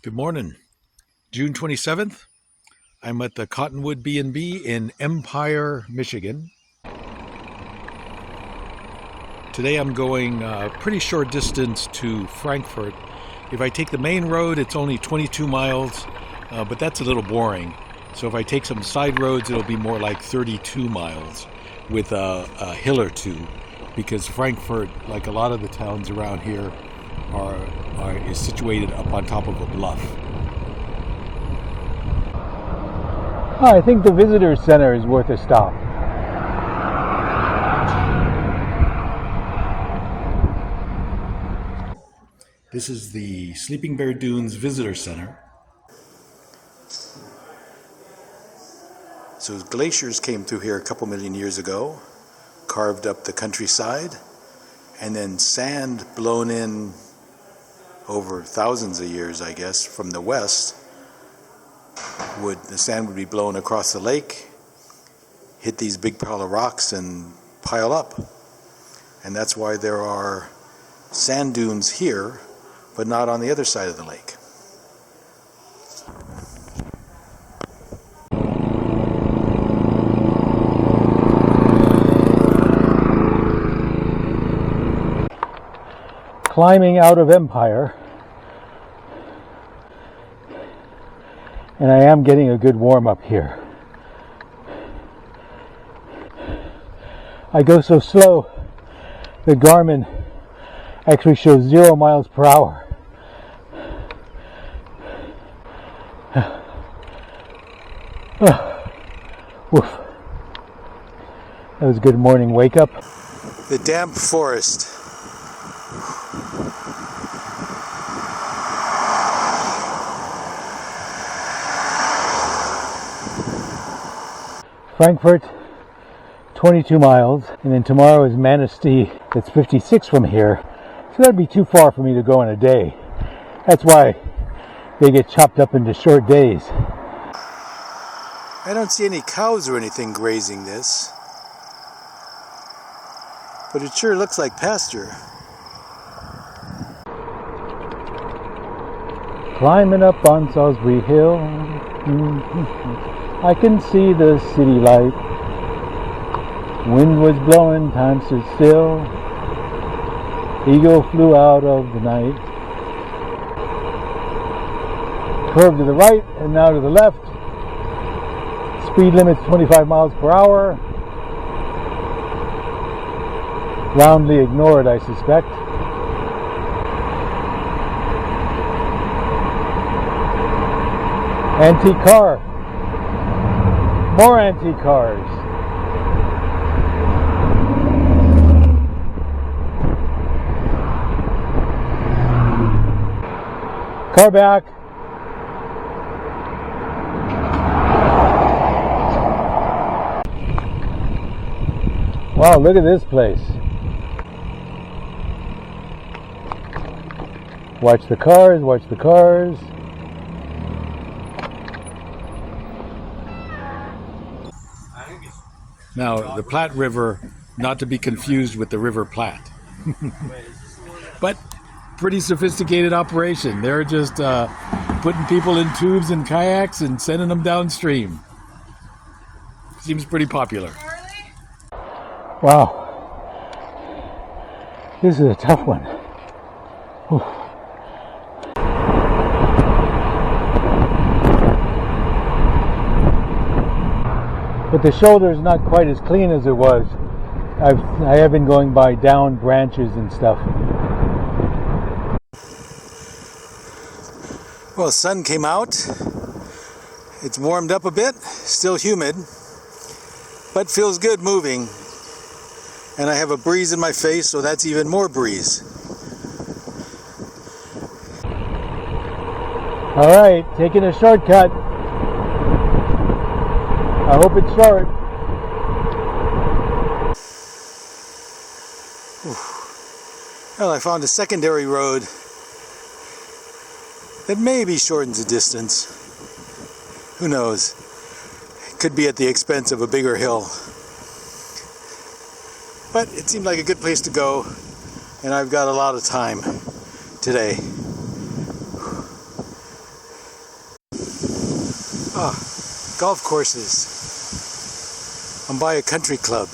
Good morning. June 27th. I'm at the Cottonwood B&B in Empire, Michigan. Today I'm going a pretty short distance to Frankfort. If I take the main road, it's only 22 miles, but that's a little boring. So if I take some side roads, it'll be more like 32 miles with a hill or two, because Frankfort, like a lot of the towns around here, is situated up on top of a bluff. I think the visitor center is worth a stop. This is the Sleeping Bear Dunes Visitor Center. So glaciers came through here a couple million years ago, carved up the countryside, and then sand blown in over thousands of years, I guess, from the west. The sand would be blown across the lake, hit these big pile of rocks and pile up. And that's why there are sand dunes here, but not on the other side of the lake. Climbing out of Empire, and I am getting a good warm up here. I go so slow, the Garmin actually shows 0 miles per hour. Woof. That was a good morning wake up. The damp forest. Frankfort, 22 miles, and then tomorrow is Manistee, that's 56 from here, so that'd be too far for me to go in a day. That's why they get chopped up into short days. I don't see any cows or anything grazing this, but it sure looks like pasture. Climbing up on Salisbury Hill, I can see the city light. Wind was blowing, time stood still. Eagle flew out of the night. Curve to the right and now to the left. Speed limit's 25 miles per hour. Roundly ignored, I suspect. Antique car. More antique cars. Car back. Wow, look at this place. Watch the cars, watch the cars. Now, the Platt River, not to be confused with the River Platte. But pretty sophisticated operation. They're just putting people in tubes and kayaks and sending them downstream. Seems pretty popular. Wow. This is a tough one. Whew. But the shoulder is not quite as clean as it was. I have been going by down branches and stuff. Well, the sun came out. It's warmed up a bit, still humid, but feels good moving. And I have a breeze in my face, so that's even more breeze. All right, taking a shortcut. I hope it's short. Well, I found a secondary road that maybe shortens the distance. Who knows? It could be at the expense of a bigger hill. But it seemed like a good place to go, and I've got a lot of time today. Golf courses. I'm by a country club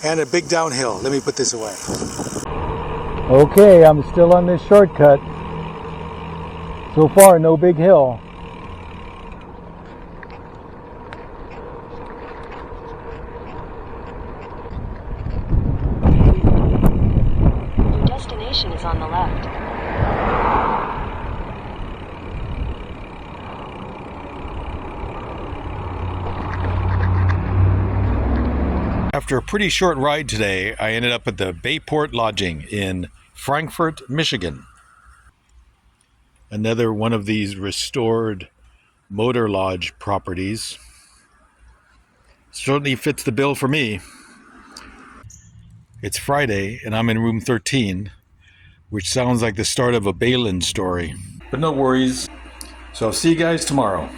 and a big downhill. Let me put this away. Okay, I'm still on this shortcut. So far, no big hill. Your destination is on the left. After a pretty short ride today, I ended up at the Bayport Lodging in Frankfort, Michigan. Another one of these restored motor lodge properties. Certainly fits the bill for me. It's Friday and I'm in room 13, which sounds like the start of a Balin story. But no worries. So I'll see you guys tomorrow.